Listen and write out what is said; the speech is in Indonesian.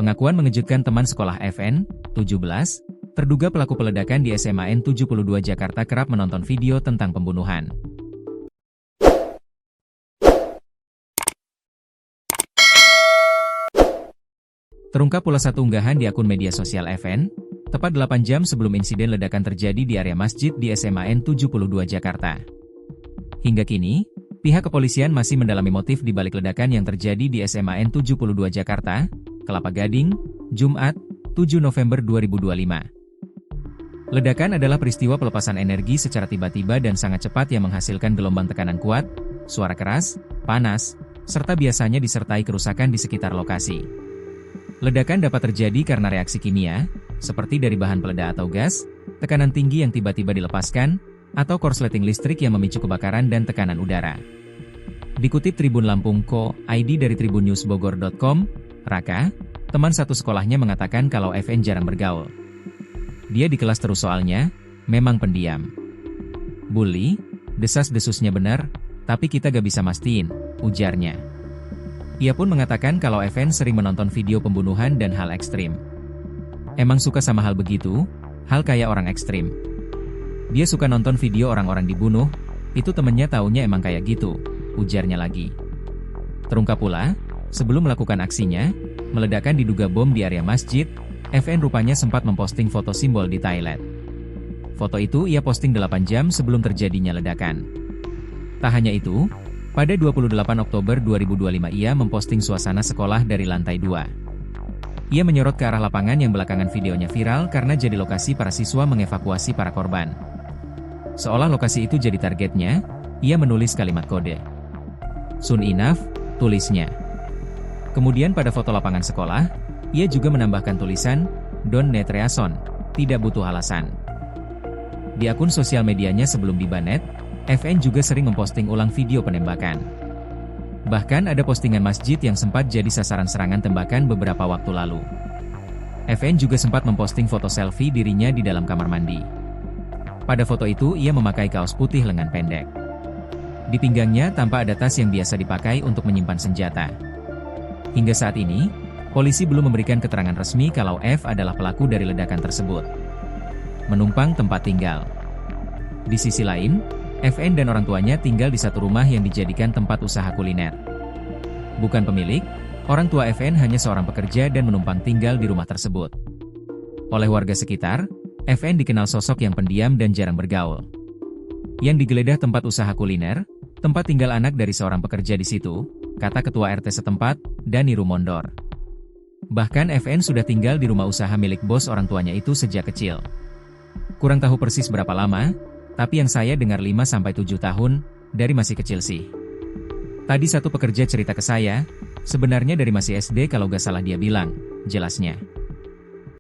Pengakuan mengejutkan teman sekolah FN, 17, terduga pelaku peledakan di SMAN 72 Jakarta kerap menonton video tentang pembunuhan. Terungkap pula satu unggahan di akun media sosial FN, tepat 8 jam sebelum insiden ledakan terjadi di area masjid di SMAN 72 Jakarta. Hingga kini, pihak kepolisian masih mendalami motif di balik ledakan yang terjadi di SMAN 72 Jakarta, Kelapa Gading, Jumat, 7 November 2025. Ledakan adalah peristiwa pelepasan energi secara tiba-tiba dan sangat cepat yang menghasilkan gelombang tekanan kuat, suara keras, panas, serta biasanya disertai kerusakan di sekitar lokasi. Ledakan dapat terjadi karena reaksi kimia, seperti dari bahan peledak atau gas, tekanan tinggi yang tiba-tiba dilepaskan, atau korsleting listrik yang memicu kebakaran dan tekanan udara. Dikutip Tribun Lampung.co.id dari tribunnewsbogor.com, Raka, teman satu sekolahnya mengatakan kalau FN jarang bergaul. Dia di kelas terus soalnya, memang pendiam. Bully, desas-desusnya benar, tapi kita gak bisa mastiin, ujarnya. Ia pun mengatakan kalau FN sering menonton video pembunuhan dan hal ekstrim. Emang suka sama hal begitu, hal kayak orang ekstrim. Dia suka nonton video orang-orang dibunuh, itu temennya taunya emang kayak gitu, ujarnya lagi. Terungkap pula, sebelum melakukan aksinya, meledakan diduga bom di area masjid, FN rupanya sempat memposting foto simbol di toilet. Foto itu ia posting 8 jam sebelum terjadinya ledakan. Tak hanya itu, pada 28 Oktober 2025 ia memposting suasana sekolah dari lantai 2. Ia menyorot ke arah lapangan yang belakangan videonya viral karena jadi lokasi para siswa mengevakuasi para korban. Seolah lokasi itu jadi targetnya, ia menulis kalimat kode. Soon enough, tulisnya. Kemudian pada foto lapangan sekolah, ia juga menambahkan tulisan, Don't need reason, tidak butuh alasan. Di akun sosial medianya sebelum dibanet, FN juga sering memposting ulang video penembakan. Bahkan ada postingan masjid yang sempat jadi sasaran serangan tembakan beberapa waktu lalu. FN juga sempat memposting foto selfie dirinya di dalam kamar mandi. Pada foto itu ia memakai kaos putih lengan pendek. Di pinggangnya tampak ada tas yang biasa dipakai untuk menyimpan senjata. Hingga saat ini, polisi belum memberikan keterangan resmi kalau F adalah pelaku dari ledakan tersebut. Menumpang tempat tinggal. Di sisi lain, FN dan orang tuanya tinggal di satu rumah yang dijadikan tempat usaha kuliner. Bukan pemilik, orang tua FN hanya seorang pekerja dan menumpang tinggal di rumah tersebut. Oleh warga sekitar, FN dikenal sosok yang pendiam dan jarang bergaul. Yang digeledah tempat usaha kuliner, tempat tinggal anak dari seorang pekerja di situ, kata Ketua RT setempat, Dani Rumondor. Bahkan FN sudah tinggal di rumah usaha milik bos orang tuanya itu sejak kecil. Kurang tahu persis berapa lama, tapi yang saya dengar 5-7 tahun, dari masih kecil sih. Tadi satu pekerja cerita ke saya, sebenarnya dari masih SD kalau gak salah dia bilang, jelasnya.